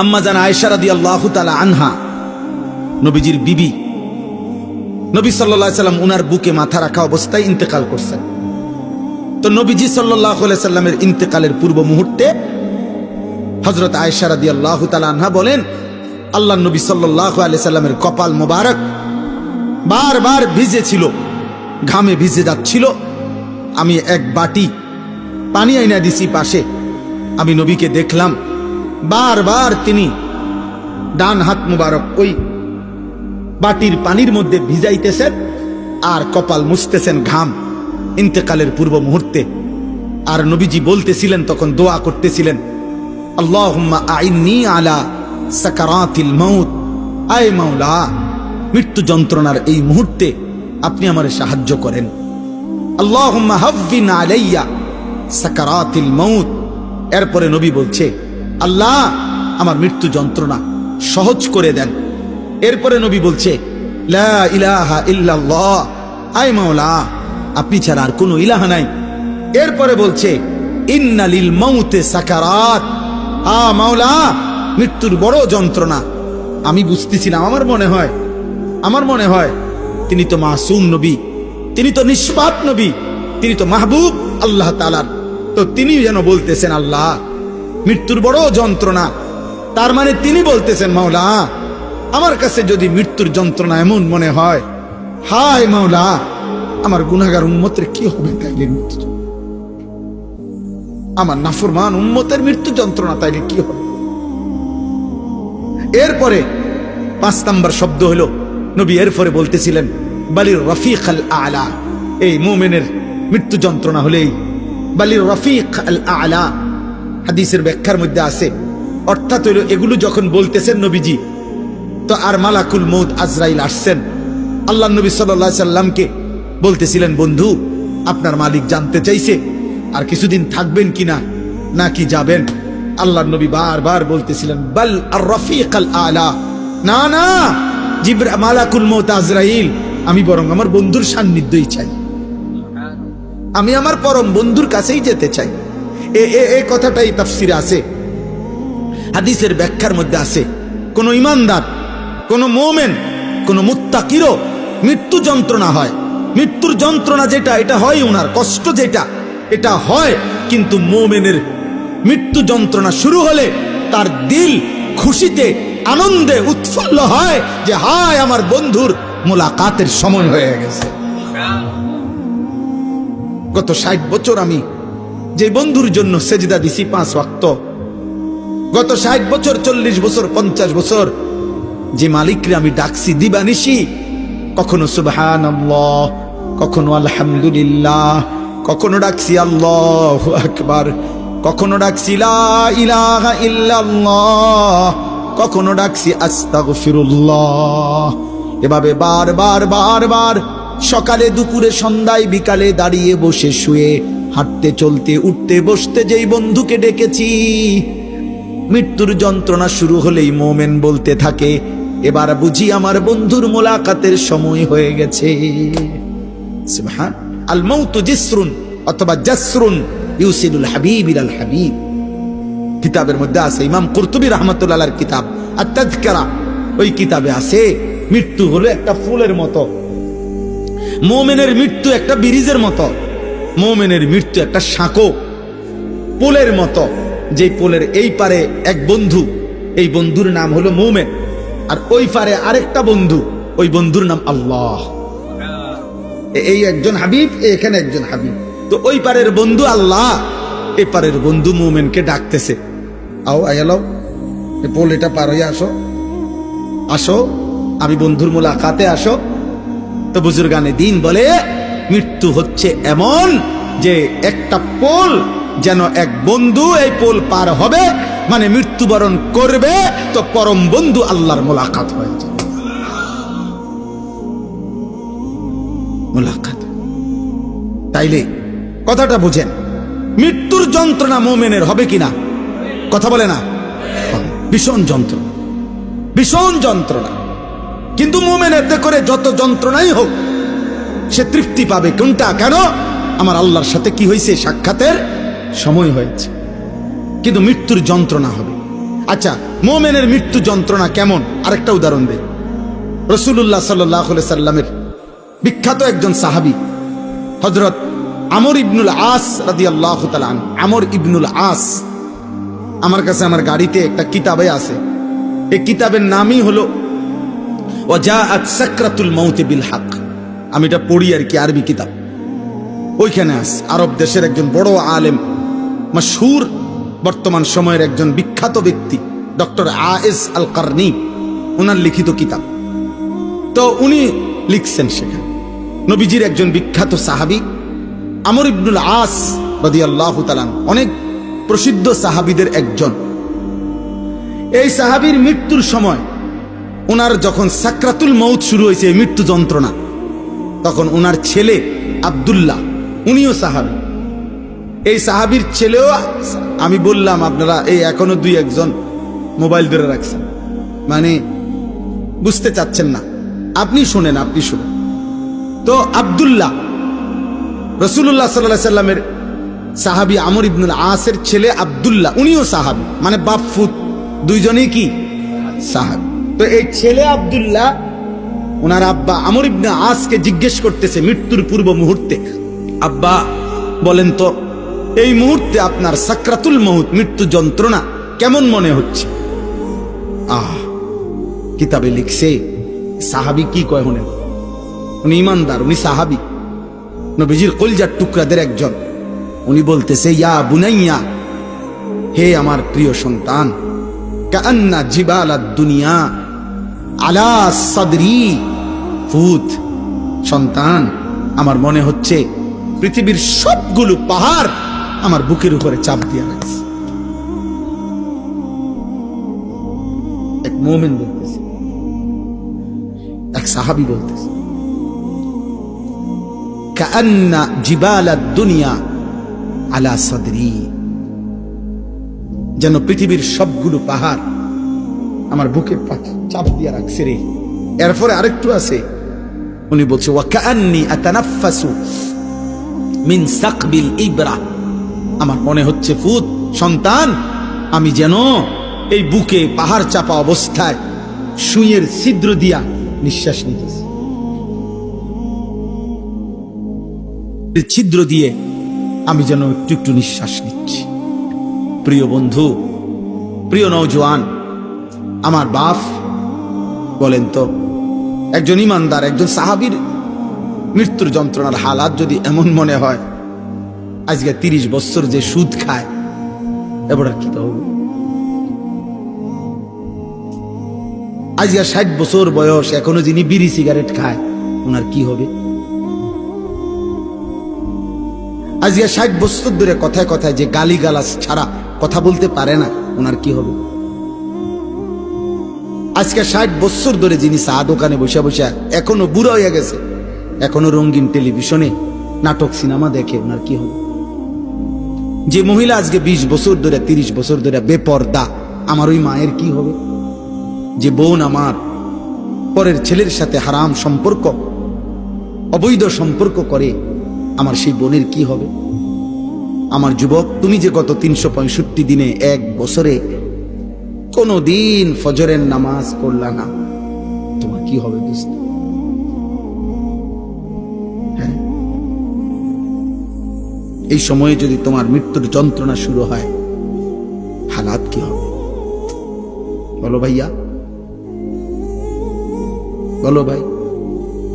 আম্মা জান আয়েশা রাদিয়াল্লাহু তাআলা আনহা, নবীজির বিবি, নবী সাল্লাল্লাহু আলাইহি সাল্লাম উনার বুকে মাথা রাখা অবস্থায় ইন্তেকাল করছেন। তো নবীজি সাল্লাল্লাহু আলাইহি সাল্লামের ইন্তেকালের পূর্ব মুহূর্তে হযরত আয়েশা রাদিয়াল্লাহু তাআলা আনহা বলেন, আল্লাহর নবী সাল্লাল্লাহু আলাইহি সাল্লামের কপাল মোবারক বারবার ভিজে ছিল, ঘামে ভিজে যাচ্ছিল। আমি এক বাটি পানি আইনা দিছি পাশে, আমি নবীকে দেখলাম বারবার তিনি ডান হাত মুবারক ওই বাটির পানির মধ্যে ভিজাইতেছেন আর কপাল মুছতেছেন ঘাম, ইন্তেকালের পূর্ব মুহূর্তে। আর নবীজি বলতেছিলেন, তখন দোয়া করতেছিলেন, আল্লাহুম্মা আইন্নি আলা সাকারাতিল মাউত, আয় মাওলা, মৃত্যু যন্ত্রণার এই মুহূর্তে আপনি আমারে সাহায্য করেন। আল্লাহুম্মা হাফিন আলাইয়া সাকারাতিল মাউত। এরপরে নবী বলছে, আল্লাহ আমার মৃত্যু যন্ত্রণা সহজ করে দেন। এরপরে নবী বলছে, লা ইলাহা ইল্লাল্লাহ, আয় মাওলা, আপনি ছাড়া আর কোনো ইলাহা নাই। এরপরে বলছে, ইন্না লিল মাউতে সাকারাত, মাওলা, মৃত্যুর বড় যন্ত্রণা। আমি বুঝতেছিলাম, আমার মনে হয় তিনি তো মাসুম নবী, তিনি তো নিষ্পাপ নবী, তিনি তো মাহবুব আল্লাহ তাআলার। তো তিনি যেন বলতেছেন, আল্লাহ মৃত্যুর বড় যন্ত্রণা, তার মানে তিনি বলতেছেন, মাওলা আমার কাছে যদি মৃত্যুর যন্ত্রণা এমন মনে হয়, হায় মাওলা, আমার গুনাহগার উম্মতের কি হবে তাইলে? আমার নাফরমান উম্মতের মৃত্যু যন্ত্রণা তাইলে কি হবে? এরপরে 5 নাম্বার শব্দ হলো, নবী এরপরে বলতেছিলেন, বালির রফিক আল আলা, এই মুমিনের মৃত্যু যন্ত্রণা হলেই বালির রফিক আল আলা। হাদিসের ব্যাখ্যার মধ্যে আছে, অর্থাৎ হইল এগুলো যখন বলতেছেন নবীজি, তো আর মালাকুল মউত আজরাইল আসছেন, আল্লাহ নবী সাল্লাল্লাহু আলাইহি সাল্লামকে বলতেছিলেন, বন্ধু আপনার মালিক জানতে চাইছে আর কিছুদিন থাকবেন কিনা নাকি যাবেন। আল্লাহর নবী বারবার বলতেছিলেন, বাল আর রফিক আল আলা, না না মালাকুল মউত আজরাইল, আমি বরং আমার বন্ধুর সান্নিধ্যই চাই, আমি আমার পরম বন্ধুর কাছেই যেতে চাই। এই কথাটাই তাফসিরে আছে, হাদিসের ব্যাখ্যার মধ্যে আছে। কোন ইমানদার, কোন মুমিন, কোন মুত্তাকিরও মৃত্যু যন্ত্রণা হয়, মৃত্যুর যন্ত্রণা যেটা এটা হয়, উনার কষ্ট যেটা এটা হয়, কিন্তু মুমিনের মৃত্যু যন্ত্রণা শুরু হলে তার দিল খুশিতে আনন্দে উৎফুল্ল হয় যে হায় আমার বন্ধুর মুলাকাতের সময় হয়ে গেছে। গত 60 বছর আমি যে বন্ধুর জন্য সেজদা দিছি 5 ওয়াক্ত, গত 60 বছর, 40 বছর, 50 বছর যে মালিকরে আমি ডাকছি দিবানিশি, কখনো সুবহানাল্লাহ, কখনো আলহামদুলিল্লাহ, কখনো ডাকছি আল্লাহু আকবার, কখনো ডাকছি লা ইলাহা ইল্লাল্লাহ, কখনো ডাকছি আস্তাগফিরুল্লাহ। এভাবে বারবার সকালে, দুপুরে, সন্ধ্যায়, বিকালে, দাঁড়িয়ে, বসে, শুয়ে, হাঁটতে, চলতে, উঠতে, বসতে যেই বন্ধুকে ডেকেছি, মৃত্যুর যন্ত্রণা শুরু হলেই মোমেন বলতে থাকে, এবার বুঝি আমার বন্ধুর মোলাকাতের সময় হয়ে গেছে। সুবহান আল মাউতু জিসরুন অথবা জাসরুন ইউসিলুল হাবিব ইলাল হাবিব, কিতাবের মধ্যে আছে, ইমাম কুরতুবী রাহমাতুল্লাহ আলাইহির কিতাব আত-তাযকিরা, ওই কিতাবে আছে, মৃত্যু হলো একটা ফুলের মতো, মুমিনের মৃত্যু একটা ব্রিজের মতো, মুমিনের মৃত্যু একটা সাঁকো পুলের মতো, যে পুলের এই পারে এক বন্ধু, এই বন্ধুর নাম হলো মুমিন, আর ওই পারে আরেকটা বন্ধু, ওই বন্ধুর নাম আল্লাহ। এই একজন হাবিব, এখানে একজন হাবিব, তো ওই পারের বন্ধু আল্লাহ, এই পারের বন্ধু মুমিনকে ডাকতেছে, আও আয়ালো, এই পোল এটা পার হয়ে আসো, আসো আমি বন্ধুর মুলাকাতে আসো। তো বুজুর্গানে দিন বলে, মৃত্যু হচ্ছে এমন যে একটা পোল, যেন এক বন্ধু এই পোল পার হবে মানে মৃত্যুবরণ করবে, তো পরম বন্ধু আল্লাহর মুলাকাত হয়ে যাবে, মুলাকাত। তাইলে কথাটা বুঝেন, মৃত্যুর যন্ত্রণা মুমিনের হবে কিনা? কথা বলে না, ভীষণ যন্ত্রণা, ভীষণ যন্ত্রণা। কিন্তু মুমিন এতে করে যত যন্ত্রণাই হোক সে তৃপ্তি পাবে। কোনটা? কেন? আমার আল্লাহর সাথে কি হয়েছে? সাক্ষাতের সময় হয়েছে। কিন্তু মৃত্যুর যন্ত্রণা হবে। আচ্ছা, মুমিনের মৃত্যু যন্ত্রণা কেমন আরেকটা উদাহরণ দেই। রাসূলুল্লাহ সাল্লাল্লাহু আলাইহি সাল্লামের বিখ্যাত একজন সাহাবী হযরত আমর ইবনুল আস রাদিয়াল্লাহু তাআলা আনহু। আমর ইবনুল আস, আমার কাছে আমার গাড়িতে একটা কিতাবে আছে, এই কিতাবের নামই হলো ওয়াজাআত সাকরাতুল মাউত বিল হক। আমি এটা পড়ি আর কি, আরবি কিতাব। ওইখানে আছে আরব দেশের একজন বড় আলেম, মাশহুর বর্তমান সময়ের একজন বিখ্যাত ব্যক্তি ডক্টর আয়েস আল কারনি, ওনার লিখিত কিতাব। তো উনি লিখছেন সেখানে নবীজির একজন বিখ্যাত সাহাবী আমর ইবনুল আস রাদিয়াল্লাহু তাআলা, অনেক প্রসিদ্ধ সাহাবীদের একজন। এই সাহাবীর মৃত্যুর সময়, ওনার যখন সাকরাতুল মউত শুরু হয়েছে, মৃত্যু যন্ত্রণা, তখন ওনার ছেলে আব্দুল্লাহ, উনিও সাহাবী। এই সাহাবীর ছেলেও, আমি বললাম আপনারা এই এখনো দুই একজন মোবাইল ধরে রাখছেন, মানে বুঝতে চাচ্ছেন না। আপনি শুনেন, আপনি শুনেন। তো আব্দুল্লাহ রাসূলুল্লাহ সাল্লাল্লাহু আলাইহি সাল্লামের সাহাবী আমর ইবনুল আসের ছেলে আব্দুল্লাহ, উনিও সাহাবী, মানে বাপ ফুত দুইজনেই কি সাহাবী। তো এই ছেলে আব্দুল্লাহ ওনার আব্বা আমর ইবনে আসকে জিজ্ঞেস করতেছে মৃত্যুর পূর্ব মুহূর্তে, আব্বা বলেন তো এই মুহূর্তে আপনার সাকরাতুল মউত, মৃত্যু যন্ত্রণা কেমন মনে হচ্ছে? কিতাবে লিখছে সাহাবী কি কয় শুনেন। উনি ইমানদার, উনি সাহাবী, নবীজির কলিজার টুকরাদের একজন। উনি বলতেছে, ইয়া বুনাইয়া, হে আমার প্রিয় সন্তান, কাআন্না জিবালাদ দুনিয়া আলা সাদরি ফুত, সন্তান আমার মনে হচ্ছে পৃথিবীর সবগুলো পাহাড় আমার বুকের উপরে চাপ দিয়ে রাখছে। এক মুমিন বলতেছে, এক সাহাবী বলতেছে, কাআন্না জিবালাদ দুনিয়া আলা সাদরি, যেন পৃথিবীর সবগুলো পাহাড় আমার বুকের চাপ দিয়ে রাখছে রে। এরপরে আরেকটু আছে, উনি বলছে ওয়া কাআন্নী আতানাফাসু মিন সাকবিল ইবরা, আমার মনে হচ্ছে ফুত সন্তান আমি যেন এই বুকে পাহাড় চাপা অবস্থায় সুইয়ের ছিদ্র দিয়া নিঃশ্বাস নিতেছি, ছিদ্র দিয়ে আমি যেন একটু একটু নিঃশ্বাস নিচ্ছি। প্রিয় বন্ধু, প্রিয় নওজোয়ান, আমার বাপ বলেন তো, একজন ইমানদার, একজন সাহাবীর মৃত্যুর যন্ত্রণার হালাত যদি এমন মনে হয়, আজকে 30 বছর যে সুদ খায়, এবার কি তো হবে? আজকে 60 বছর বয়স, এখনো যিনি বিড়ি সিগারেট খায়, ওনার কি হবে? আজকে 60 বছর ধরে কথায় কথায় যে গালিগালাজ ছাড়া কথা বলতে পারে না, ওনার কি হবে? আজকে 60 বছর ধরে যিনি চা দোকানে বসে বসে এখনো বুড়া হয়ে গেছে, এখনো রঙিন টেলিভিশনে নাটক সিনেমা দেখে, ওনার কি হবে? যে মহিলা আজকে 20 বছর ধরে 30 বছর ধরে বেপর্দা, আমার ওই মায়ের কি হবে? যে বোন আমার পরের ছেলের সাথে হারাম সম্পর্ক, অবৈধ সম্পর্ক করে, আমার সেই বোনের কি হবে? আমার যুবক, তুমি যে গত 365 দিনে এক বছরে কোনো দিন ফজরের নামাজ পড়লা না, তোমার কি হবে দোস্ত? হ্যাঁ, এই সময়ে যদি তোমার মৃত্যুর যন্ত্রণা শুরু হয়, হালাত কি হবে? বলো ভাইয়া, বলো ভাই।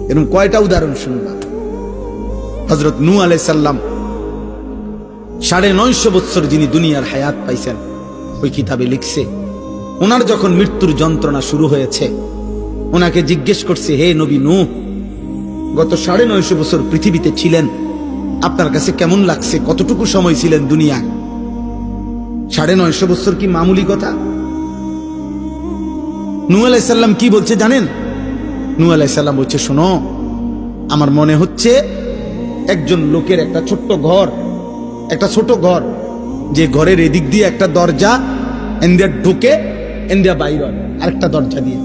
এরকম কয়টা উদাহরণ শুনবা? হযরত নূহ আলাইহিস সালাম 950 বছর যিনি দুনিয়ার হায়াত পাইছেন, ওই কিতাবে লিখছে ওনার যখন মৃত্যুর যন্ত্রণা শুরু হয়েছে, ওনাকে জিজ্ঞেস করছে, হে নবী নূহ, গত 950 বছর পৃথিবীতে ছিলেন, আপনার কাছে কেমন লাগছে? কতটুকু সময় ছিলেন দুনিয়ায়? 950 বছর কি মামুলি কথা? নূহ আলাইহিস সালাম কি বলছে জানেন? নূহ আলাইহিস সালাম বলছে, শোনো, আমার মনে হচ্ছে একজন লোকের একটা ছোট্ট ঘর, একটা ছোট ঘর, যে ঘরের এদিক দিয়ে একটা দরজা, এন্দিয়া ঢুকে এন্দিয়া বাইর হয় আরেকটা দরজা দিয়ে।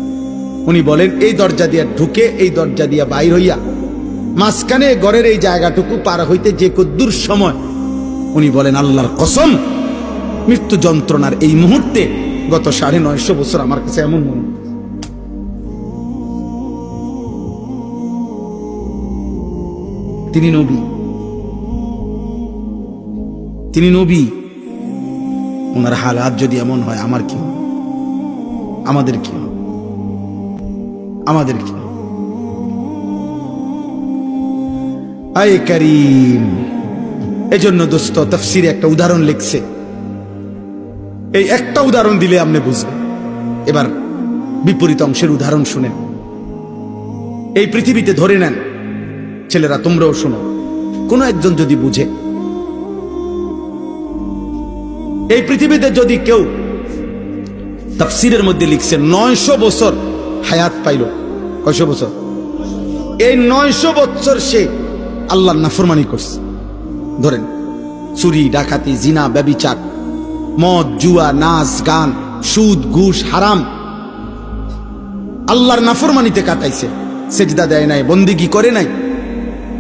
উনি বলেন এই দরজা দিয়ে ঢুকে এই দরজা দিয়ে বাইর হইয়া মাঝখানে ঘরের এই জায়গাটুকু পার হইতে যে কদ্দুর সময়, উনি বলেন আল্লাহর কসম, মৃত্যু যন্ত্রণার এই মুহূর্তে গত 950 বছর আমার কাছে এমন মনে হয়। তিনি নবী, তিনি নবী। ওনার হালাত যদি এমন হয়, আমার কি, আমাদের কি, আমাদের কি? আয় করিম। এজন্য দোস্ত তাফসীরে একটা উদাহরণ লিখছে, এই একটা উদাহরণ দিলে আপনি বুঝবেন। এবার বিপরীত অংশের উদাহরণ শুনেন। এই পৃথিবীতে ধরে নেন, ছেলেরা তোমরাও শোনো, কোন একজন যদি বুঝে, এই পৃথিবীতে যদি কেউ, তাফসীরের মধ্যে লিখছে 900 বছর হায়াত পাইল। কয়শো বছর? এই 900 বছর সে আল্লাহর নাফরমানি করছে। ধরেন চুরি, ডাকাতি, জিনা, ব্যভিচার, মদ, জুয়া, নাচ, গান, সুদ, ঘুষ, হারাম, আল্লাহর নাফরমানিতে কাটাইছে। সেজদা দেয় নাই, বন্দিগি করে নাই।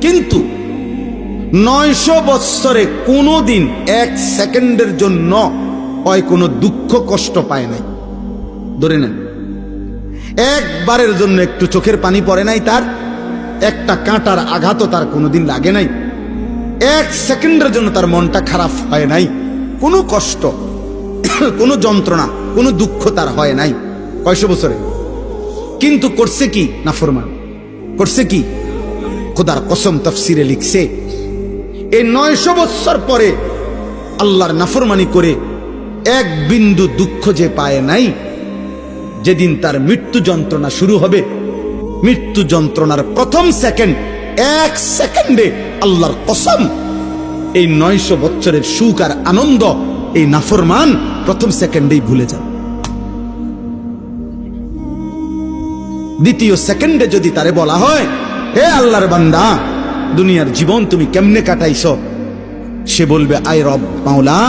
কিন্তু 900 বৎসরে কোনোদিন 1 সেকেন্ডের জন্য হয় কোনো দুঃখ কষ্ট পায় নাই। ধরে নেন একবারের জন্য একটু চোখের পানি পড়ে নাই তার, একটা কাঁটার আঘাতও তার কোনোদিন লাগে নাই, 1 সেকেন্ডের জন্য তার মনটা খারাপ হয় নাই, কোনো কষ্ট, কোনো যন্ত্রণা, কোনো দুঃখ তার হয় নাই 900 বছরে। কিন্তু করছে কি? নাফরমান করছে কি? খোদার কসম তাফসীরে লিখছে, এই 900 বছর পরে আল্লাহর নাফরমানি করে 1 বিন্দু দুঃখ যে পায় নাই, যেদিন তার মৃত্যু যন্ত্রণা শুরু হবে, মৃত্যু যন্ত্রণার প্রথম সেকেন্ড, 1 সেকেন্ডে আল্লাহর কসম এই 900 বছরের সুখ আর আনন্দ এই নাফরমান প্রথম সেকেন্ডেই ভুলে যান। দ্বিতীয় সেকেন্ডে যদি তারে বলা হয়, হে আল্লাহর বান্দা, দুনিয়ার জীবন তুমি কেমনে কাটাইছ, সে বলবে, আয় রব মাওলা,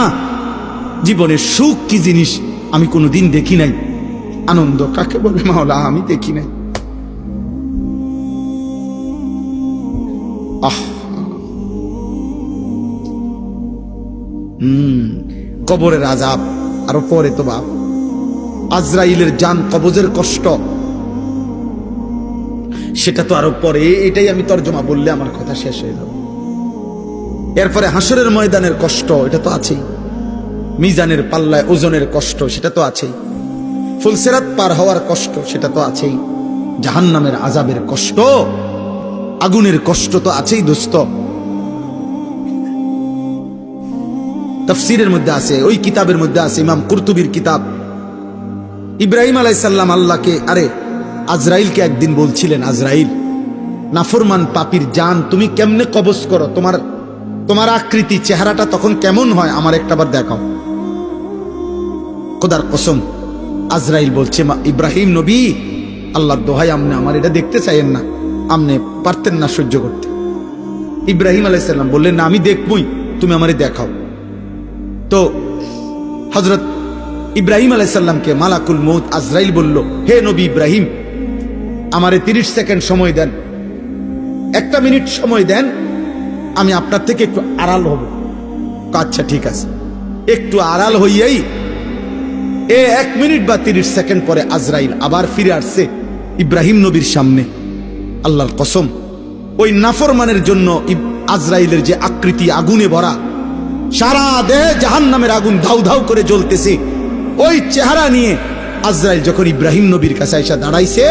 জীবনের সুখ কি জিনিস আমি কোনোদিন দেখি নাই, আনন্দ কাকে বলে মাওলা আমি দেখি নাই। কবরের আযাব, আরো পরে তো বাপ আজরাইলের জান কবজের কষ্ট, সেটা তো আরো পরে। এটাই আমি তর্জমা বললে আমার কথা শেষ হয়ে যাবে। এরপরে হাসরের ময়দানের কষ্ট, এটা তো আছেই। মিজানের পাল্লায় ওজনের কষ্ট, সেটা তো আছেই। ফুলসিরাত পার হওয়ার কষ্ট, সেটা তো আছেই। জাহান্নামের আযাবের কষ্ট, আগুনের কষ্ট তো আছেই দোস্ত। তাফসীরের মধ্যে আছে, ওই কিতাবের মধ্যে আছে, ইমাম কুরতুবীর কিতাব। ইব্রাহিম আলাইহিস সালাম আল্লাহকে, আরে আজরাইলকে একদিন বলছিলেন, আজরাইল, নাফরমান পাপীর জান তুমি কেমনে কবজ করো, তোমার আকৃতি চেহারাটা তখন কেমন হয়, আমার একটাবার দেখাও। খোদার কসম আজরাইল বলছে, ইব্রাহিম নবী, আল্লাহর দোহাই, আপনি আমার এটা দেখতে চাইেন না, আপনি পারতেন না সহ্য করতে। ইব্রাহিম আলাইহিস সালাম বললেন, না আমি দেখবই, তুমি আমারে দেখাও। তো হযরত ইব্রাহিম আলাইহিস সালামকে মালাকুল মউত আজরাইল বলল, হে নবী ইব্রাহিম, আমারে 30 সেকেন্ড সময় দেন, 1 মিনিট সময় দেন, আমি আপনার থেকে একটু আড়াল হব। আচ্ছা ঠিক আছে। একটু আড়াল হইয়াই 1 মিনিট বা 30 সেকেন্ড পরে আজরাইল আবার ফিরে আসছে ইব্রাহিম নবীর সামনে। আল্লাহর কসম, ওই নাফরমানের জন্য আজরাইলের যে আকৃতি আগুনে ভরা, সারা দেহ জাহান্নামের আগুন ধাউ ধাউ করে জ্বলতেছে, ওই চেহারা নিয়ে আজরাইল যখন ইব্রাহিম নবীর কাছে এসে দাঁড়াইছে,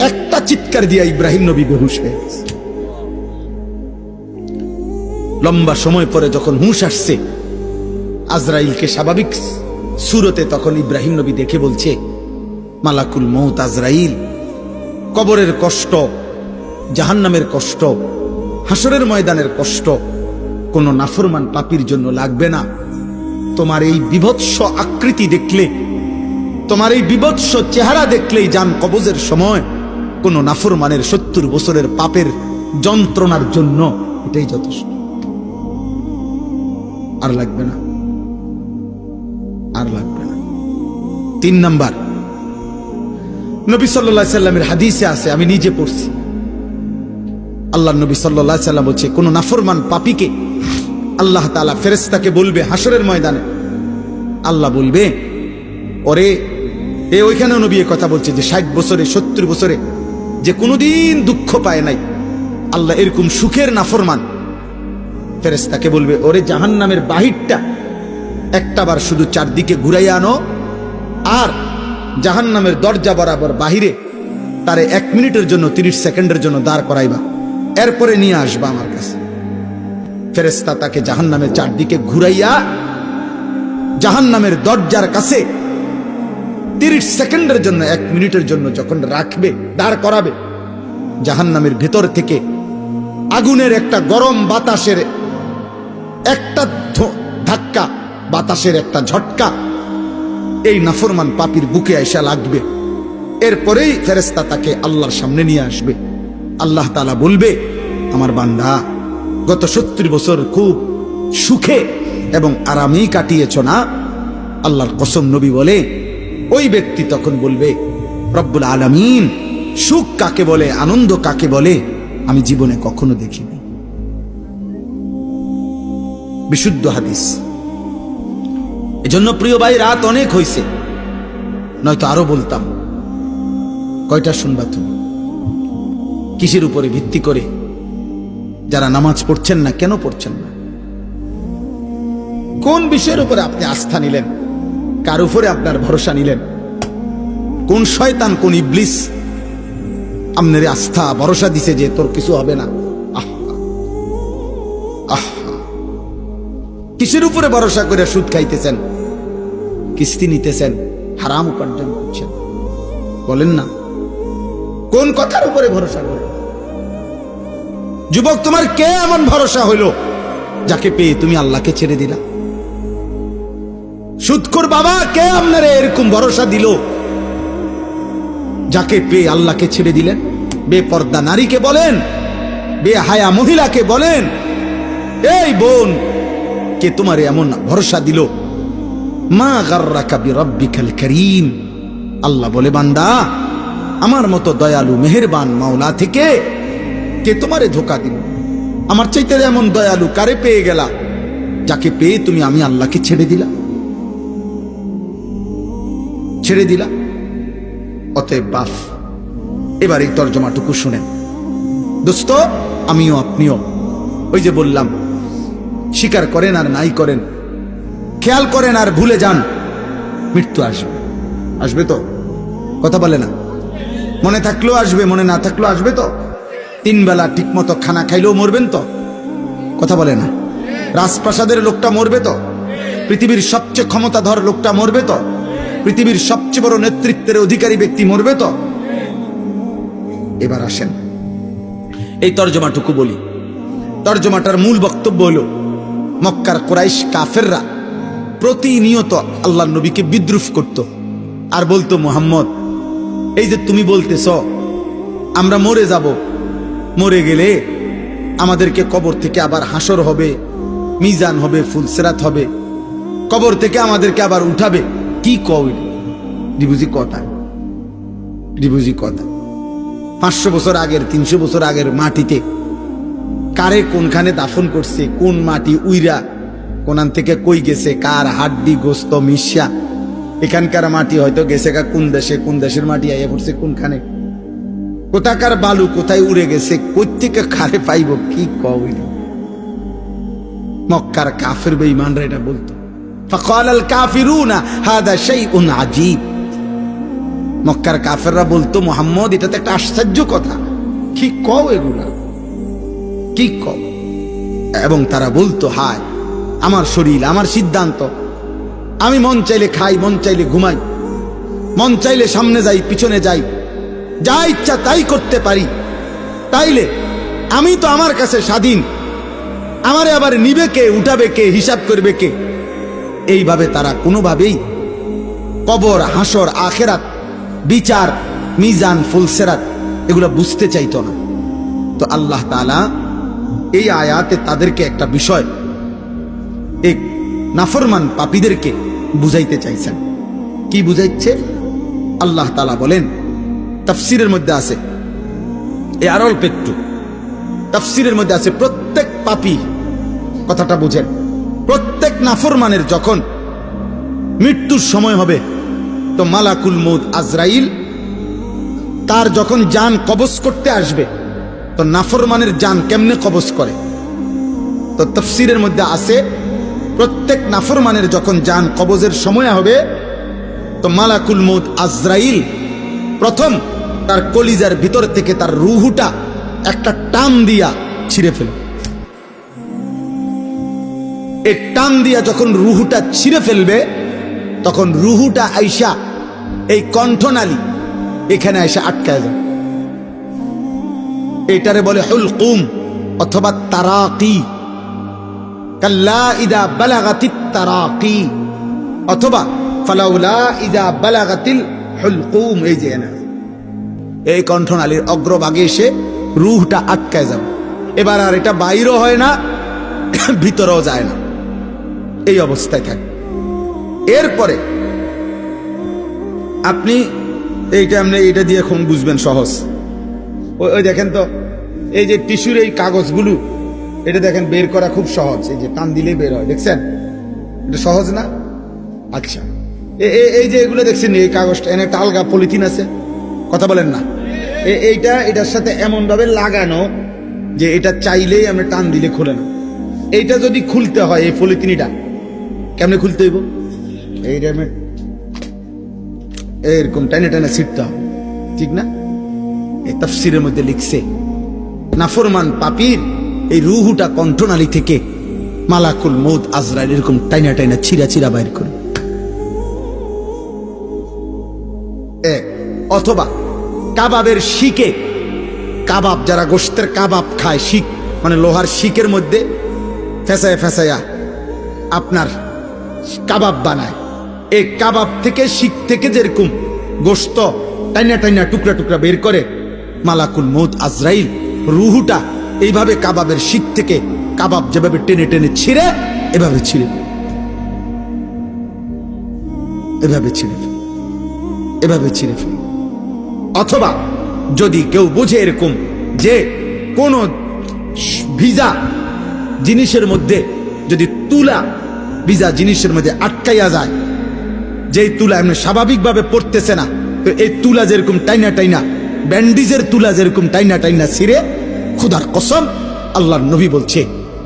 একটা চিৎকার দিয়া ইব্রাহিম নবী বেহুশ হয়ে গেছে। লম্বা সময় পরে যখন হুঁশ আসছে আজরাইলকে স্বাভাবিক সুরতে, তখন ইব্রাহিম নবী দেখে বলছে, মালাকুল মউত আজরাইল, কবরের কষ্ট, জাহান্নামের কষ্ট, হাসরের ময়দানের কষ্ট কোন নাফরমান পাপীর জন্য লাগবে না। তোমার এই বিভৎস আকৃতি দেখলে, তোমার এই বিভৎস চেহারা দেখলেই জান কবজের সময় কোন নাফরমানের 70 বছরের পাপের যন্ত্রণার জন্য এটাই যথেষ্ট, আর লাগবে না, আর লাগবে না। 3 নাম্বার, নবী সাল্লাল্লাহু আলাইহি সাল্লামের হাদিসে আছে, আমি নিজে পড়ছি, আল্লাহর নবী সাল্লাল্লাহু আলাইহি সাল্লাম বলছে, কোন নাফরমান পাপীকে আল্লাহ তাআলা ফেরেশতাকে বলবে হাসরের ময়দানে, আল্লাহ বলবে, ওরে ওইখানেও নবী কথা বলছে যে 60 বছরে 70 বছরে যে কোনোদিন দুঃখ পায় নাই, আল্লাহ এরকম সুখের নাফরমান। ফেরেশতাকে বলবে, ওরে জাহান্নামের বাহিরটা একটাবার শুধু চারদিকে ঘুরাইয়া আনো, আর জাহান্নামের দরজা বরাবর বাহিরে তারে 1 মিনিটের জন্য 30 সেকেন্ডের জন্য দাঁড় করাইবা, এরপরে নিয়ে আসবা আমার কাছে। ফেরেশতা তাকে জাহান্নামের চারদিকে ঘুরাইয়া জাহান্নামের দরজার কাছে 30 সেকেন্ডের জন্য 1 মিনিটের জন্য যখন রাখবে, দাঁড় করাবে, জাহান্নামের ভেতর থেকে আগুনের একটা গরম বাতাসের একটা ধাক্কা, বাতাসের একটা ঝটকা এই নাফরমান পাপীর বুকে আইসা লাগবে। এরপরেই ফেরেশতা তাকে আল্লাহর সামনে নিয়ে আসবে। আল্লাহ তাআলা বলবে, আমার বান্দা গত 70 বছর খুব সুখে এবং আরামেই কাটিয়েছ না? আল্লাহর কসম, নবী বলে, ওই ব্যক্তি তখন বলবে, রব্বুল আলামিন সুখ কাকে বলে, আনন্দ কাকে বলে আমি জীবনে কখনো দেখিনি। বিশুদ্ধ হাদিস। এজন্য প্রিয় ভাই, রাত অনেক হয়েছে, নয়তো আরো বলতাম। কয়টা শুনবা তুমি? কিসের উপরে ভিত্তি করে যারা নামাজ পড়ছেন না, কেন পড়ছেন না? কোন বিষয়ের উপরে আপনি আস্থা নিলেন? কার উপরে আপনার ভরসা নিলেন? কোন শয়তান, কোন ইবলিস আপনার আস্থা ভরসা দিছে যে তোর কিছু হবে না? কিসের উপরে ভরসা করে সুদ খাইতেছেন, কিস্তি নিতেছেন, হারাম উপার্জন করছেন? বলেন না, কোন কথার উপরে ভরসা করে? যুবক, তোমার কে এমন ভরসা হইল যাকে পেয়ে তুমি আল্লাহকে ছেড়ে দিলা? সুদখোর বাবা, কে আপনারে এরকম ভরসা দিল যাকে পেয়ে আল্লাহকে ছেড়ে দিলেন? বেপর্দা নারীকে বলেন, বেহায়া মহিলাকে বলেন, এই বোন, কে তোমারে এমন ভরসা দিল? মা গাররাকা বিরাব্বিকাল কারীম। আল্লাহ বলে, বান্দা, আমার মতো দয়ালু মেহেরবান মাওলা থেকে কে তোমারে ধোঁকা দিল? আমার চাইতে এমন দয়ালু কারে পেয়ে গেলা যাকে পেয়ে তুমি আমি আল্লাহকে ছেড়ে দিলা? ছেড়ে দিলা। অতএব বাপ, এবার এই তর্জমাটুকু শুনেন দোস্ত, আমিও আপনিও। ওই যে বললাম, স্বীকার করেন আর নাই করেন, খেয়াল করেন আর ভুলে যান, মৃত্যু আসবে। আসবে তো? কথা বলে না? মনে থাকলেও আসবে, মনে না থাকলেও আসবে তো? 3 বেলা ঠিক মতো খানা খাইলেও মরবেন তো? কথা বলে না? রাজপ্রাসাদের লোকটা মরবে তো? পৃথিবীর সবচেয়ে ক্ষমতাধর লোকটা মরবে তো? পৃথিবীর সবচেয়ে বড় নেতৃত্বের অধিকারী ব্যক্তি মরবে তো? এবার আসেন এই তর্জমাটুকু বলি। তর্জমাটার মূল বক্তব্য হলো, মক্কার কুরাইশ কাফেররা প্রতিনিয়ত আল্লাহর নবীকে বিদ্রুপ করত আর বলতো, মুহাম্মদ, এই যে তুমি বলতেছ আমরা মরে যাব, মরে গেলে আমাদেরকে কবর থেকে আবার হাসর হবে, মিজান হবে, ফুলসেরাত হবে, কবর থেকে আমাদেরকে আবার উঠাবে, কি কই ডিবুজি কথা, ডিবুজি কথা। 500 বছর আগের, 300 বছর আগের মাটিতে কারে কোনখানে দাফন করছে, কোন মাটি উইরা কোনান থেকে কই গেছে, কার হাড্ডি গোস্ত মিশা, এখানকার মাটি হয়তো গেছে কোন দেশে, কোন দেশের মাটি আইয়া পড়ছে কোনখানে, কোথাকার বালু কোথায় উড়ে গেছে, কই থেকে খারে পাইব, কি কই। মক্কার কাফের বেঈমানরা এটা বলতো। ফাকালাল কাফিরুনা হাদা শাইউন আজীব। মক্কার কাফেররা বলতো, মুহাম্মদ, এটা তো একটা আশ্চর্য কথা, কি কও এগুলা, কি কও। এবং তারা বলতো, হায় আমার শরীর, আমার সিদ্ধান্ত, আমি মন চাইলে খাই, মন চাইলে ঘুমাই, মন চাইলে সামনে যাই, পিছনে যাই, যা ইচ্ছা তাই করতে পারি, তাইলে আমি তো আমার কাছে স্বাধীন, আমারে আবার নিবে কে, উঠাবে কে, হিসাব করবে কে? এইভাবে তারা কোনোভাবেই কবর, হাসর, আখেরাত, বিচার, মিজান, ফুলসেরাত এগুলো বুঝতে চাইতো না। তো আল্লাহ তাআলা এই আয়াতে তাদেরকে একটা বিষয়, এক নাফরমান পাপীদেরকে বুঝাইতে চাইছেন। কি বুঝাইছে? আল্লাহ তাআলা বলেন, তাফসীরের মধ্যে আছে, এই আর অল্প একটু তাফসীরের মধ্যে আছে, প্রত্যেক পাপী, কথাটা বুঝেন, প্রত্যেক নাফরমানের যখন মৃত্যুর সময় হবে তো মালাকুল মউত আজরাইল তার যখন জান কবজ করতে আসবে, তো নাফরমানের জান কেমনে কবজ করে? তো তাফসীরের মধ্যে আছে, প্রত্যেক নাফরমানের যখন জান কবজের সময় হবে, তো মালাকুল মউত আজরাইল প্রথম তার কলিজার ভিতর থেকে তার রুহুটা একটা টান দিয়া ছিঁড়ে ফেলে। এই টান দিয়া যখন রুহুটা ছিঁড়ে ফেলবে, তখন রুহুটা আইসা এই কণ্ঠনালী এখানে আইসা আটকায় যায়। এটারে বলে হুলকুম অথবা তারাকি, কাল্লা ইদা বালাগাতিত তারাকি, অথবা ফালাউলা ইদা বালাগাতিল হুলকুম। এই যে না, এই কণ্ঠনালীর অগ্রভাগে এসে রুহটা আটকায় যাবে। এবার আর এটা বাইরও হয় না, ভিতরেও যায় না, এই অবস্থায় থাকে। এরপরে আপনি এইটা দিয়ে এখন বুঝবেন সহজ। ওই দেখেন তো, এই যে টিস্যুর এই কাগজগুলো, এটা দেখেন বের করা খুব সহজ, এই যে টান দিলেই বের হয়, দেখছেন? এটা সহজ না? আচ্ছা, এই যে এগুলো দেখছেন, এই কাগজটা এনে একটা আলগা পলিথিন আছে, কথা বলেন না? এটার সাথে এমন ভাবে লাগানো যে এটা চাইলেই আমরা টান দিলে খুলে না। এইটা যদি খুলতে হয়, এই পলিথিনটা কেমনে খুলতে হইব? এইটা এরকম টানে টানে ছিটতে হবে, ঠিক না? এই তাফসীরের মধ্যে লিখছে, নাফরমান পাপীর এই রুহুটা কণ্ঠনালী থেকে মালাকুল মউত আজরাইল এরকম টাইনা টাইনা ছিঁড়া ছিঁড়া বাইর করে। অথবা কাবাবের শিকে, কাবাব যারা গোশতের কাবাব খায়, শিক মানে লোহার শিকের মধ্যে ফেসায়া ফেসায়া আপনার কাবাব বানায়, এই কাবাব থেকে শিক থেকে যেরকম গোশত টাইনা টাইনা টুকরা টুকরা বের করে, মালাকুল মউত আজরাইল রুহুটা এইভাবে কাবাবের শিক থেকে কাবাব যেভাবে টেনে টেনে ছিঁড়ে, এভাবে ছিঁড়ে, এভাবে ছিঁড়ে ফেলে, এভাবে ছিঁড়ে ফেলে। অথবা যদি কেউ বুঝে এরকম যে কোন ভিজা জিনিসের মধ্যে যদি তুলা ভিজা জিনিসের মধ্যে আটকাইয়া যায়, যেই তুলা এমনি স্বাভাবিকভাবে পড়তেছে না, তো এই তুলা যেরকম টাইনা টাইনা, ব্যান্ডিজের তুলা যেরকম টাইনা টাইনা ছিঁড়ে, খুদার কসম আল্লাহর নবী বলছে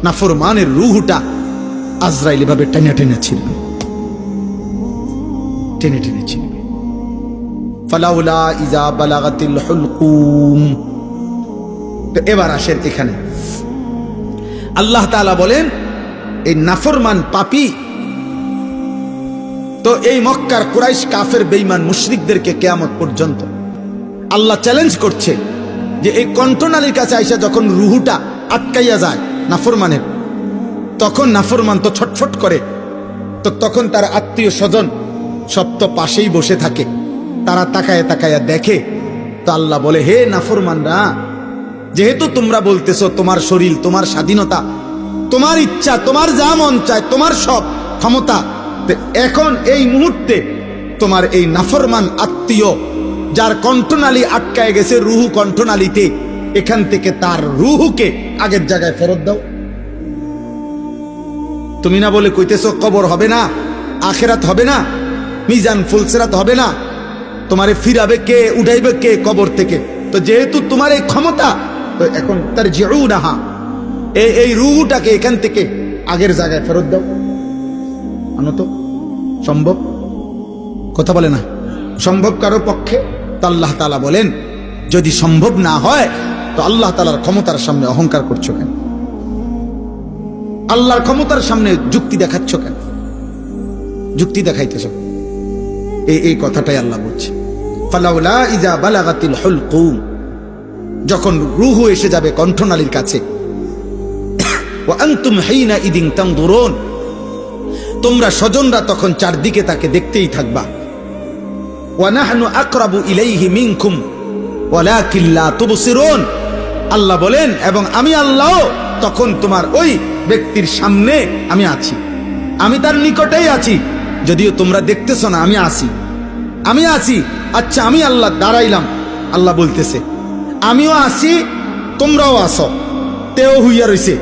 নাফরমানের রুহুটা আজরাইল এভাবে টাইনা টাইনা ছিঁড়বে, টেনে টেনে ছিঁড়বে। ফালাউলা ইজা বালাগাতিল হুলকুম। তো এবার আসেন এখানে, আল্লাহ তাআলা বলেন এই নাফরমান পাপী, তো এই মক্কার কুরাইশ কাফের বেঈমান মুশরিকদেরকে কিয়ামত পর্যন্ত আল্লাহ চ্যালেঞ্জ করছে যে এই কণ্ঠনালীর কাছে আইসা যখন রুহুটা আটকাইয়া যায় নাফরমানের, তখন নাফরমান তো ছটফট করে, তো তখন তার আত্মীয় স্বজন সব তো পাশেই বসে থাকে, তারা তাকায় তাকায়া দেখে। তো আল্লাহ বলে, হে নাফরমানরা, যেহেতু তোমরা বলতেছো তোমার শরীর, তোমার স্বাধীনতা, তোমার ইচ্ছা, তোমার যা মন চায়, তোমার সব ক্ষমতা, এখন এই মুহূর্তে তোমার এই নাফরমান আত্মীয় যার কণ্ঠনালী আটকায় গেছে রুহু কণ্ঠনালীতে, এখান থেকে তার রুহুকে আগের জায়গায় ফেরত দাও। তুমি না বলে কইতেছো কবর হবে না, আখেরাত হবে না, মিজান ফুলসিরাত হবে না, তোমারে ফিরাবে কে, উঠাইবে কে কবর থেকে? তো যেহেতু তোমার এই ক্ষমতা, তো এখন তার জিউনাহা, এই রুহুটাকে এখান থেকে আগের জায়গায় ফেরত দাও। আনো তো, সম্ভব? কথা বলে না সম্ভব কারো পক্ষে? তো আল্লাহ তাআলা বলেন, যদি সম্ভব না হয় তো আল্লাহ তাআলার ক্ষমতার সামনে অহংকার করছো কেন? আল্লাহর ক্ষমতার সামনে যুক্তি দেখাচ্ছ কেন? যুক্তি দেখাইতেছ, এই কথাটাই আল্লাহ বলছে। ফালাউলা ইজা বালাগাতিল হুলকুম, যখন রূহু এসে যাবে কণ্ঠনালীর কাছে, ওয়া আনতুম হিনা ইদিন তানদুরুন, তোমরা স্বজনরা তখন চারদিকে তাকে দেখতেই থাকবা। ওয়া নাহনু আকরাবু ইলাইহি মিনকুম ওয়ালাকিন লা তুবসিরুন, আল্লাহ বলেন, এবং আমি আল্লাহ তখন তোমার ওই ব্যক্তির সামনে আমি আছি, আমি তার নিকটেই আছি, যদিও তোমরা দেখতেছ না, আমি আছি, আমি আছি। আচ্ছা, আমি আল্লাহ দাঁড়াইলাম, আল্লাহ বলতেছে আমিও আছি, তোমরাও আসো। তেও হইয়া রইছে,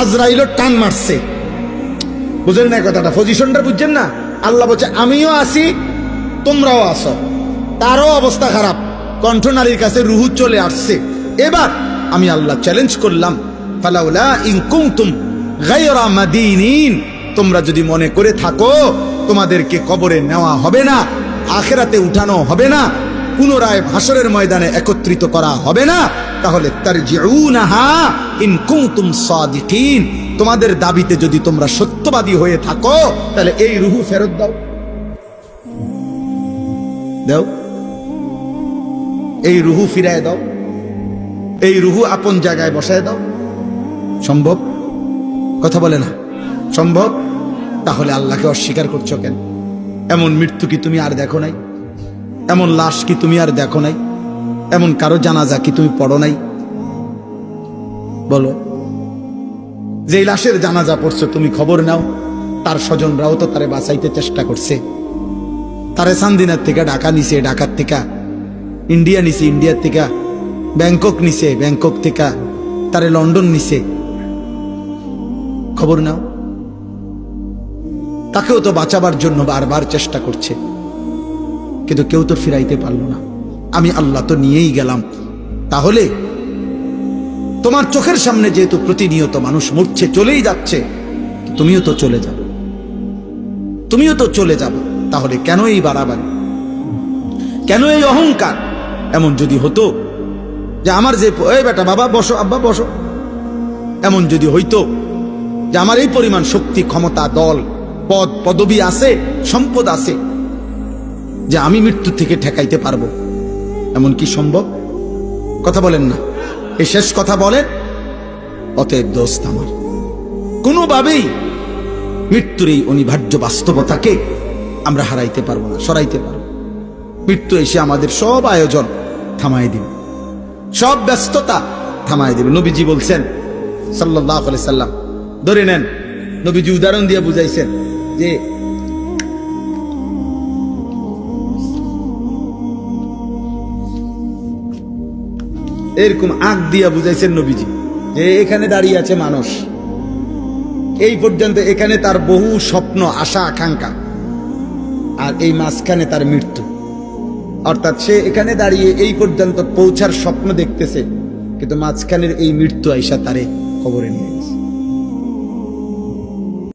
আজরাইলও টান মারছে, বুঝলেন না কথাটা? পজিশনটা বুঝছেন না? আল্লাহ বলছে আমিও আছি, তোমরাও আসো, তারও অবস্থা খারাপ, কণ্ঠনালীর কাছে রুহু চলে আসছে। এবার আমি আল্লাহ চ্যালেঞ্জ করলাম, ফালাউলা ইন কুনতুম গায়রা মাদিনিন, তোমরা যদি মনে করে থাকো তোমাদেরকে কবরে নেওয়া হবে না, আখিরাতে উঠানো হবে না, পুনরায় হাসরের ময়দানে একত্রিত করা হবে না, তাহলে তারজিউনাহা ইন কুনতুম সাদিকিন, তোমাদের দাবিতে যদি তোমরা সত্যবাদী হয়ে থাকো তাহলে এই রুহু ফেরত দাও। দাও, এই রুহু ফিরায় দাও, এই রুহু আপন জায়গায় বসায় দাও। সম্ভব? কথা বলে না সম্ভব? তাহলে আল্লাহকে অস্বীকার করছো কেন? এমন মৃত্যু কি তুমি আর দেখো নাই? এমন লাশ কি তুমি আর দেখো নাই? এমন কারো জানাজা কি তুমি পড়ো নাই? বলো, যে লাশের জানাজা পড়ছো তুমি খবর নাও, তার স্বজনরাও তো তারে বাঁচাইতে চেষ্টা করছে, তারে সান্দিনার থেকে ঢাকা নিছে, ঢাকার থেকে ইন্ডিয়া নিছে, ইন্ডিয়ার থেকে ব্যাংকক নিছে, ব্যাংকক থেকে তারে লন্ডন নিছে, খবর নাও। তাকেও তো বাঁচাবার জন্য বারবার চেষ্টা করছে, কিন্তু কেউ তো ফিরাইতে পারলো না। আমি আল্লাহ তো নিয়েই গেলাম। তাহলে তোমার চোখের সামনে যেহেতু প্রতিনিয়ত মানুষ মরছে, চলেই যাচ্ছে, তুমিও তো চলে যাবে, তুমিও তো চলে যাবে। তাহলে কেন এই বাড়াবাড়ি, কেন এই অহংকার? এমন যদি হতো যে আমার যে, এই বেটা বাবা বসো, আব্বা বসো, এমন যদি হইতো যে আমার এই পরিমাণ শক্তি, ক্ষমতা, দল, পদ, পদবী আছে, সম্পদ আছে, যে আমি মৃত্যু থেকে ঠেকাইতে পারবো, এমন কি সম্ভব? কথা বলেন না, এই শেষ কথা বলেন। অতএব দোস্ত আমার, কোনোভাবেই মৃত্যুর এই অনিবার্য বাস্তবতাকে আমরা হারাইতে পারবো না, সরাইতে পারবো। মৃত্যু এসে আমাদের সব আয়োজন থামাই দিবে, সব ব্যস্ততা থামাই দিবে। নবীজি বলছেন সাল্লাল্লাহু আলাইহি সাল্লাম, ধরে নেন, নবীজি উদাহরণ দিয়ে বুঝাইছেন যে এরকম আগ দিয়া বুঝাইছেন নবীজি যে এখানে দাঁড়িয়ে আছে মানুষ, এই পর্যন্ত এখানে তার বহু স্বপ্ন, আশা, আকাঙ্ক্ষা, আর এই মাঝখানে তার মৃত্যু। অর্থাৎ সে এখানে দাঁড়িয়ে এই পর্যন্ত পৌঁছার স্বপ্ন দেখতেছে, কিন্তু মাঝখানের এই মৃত্যু আইসা তারে কবরে নিয়ে গেছে।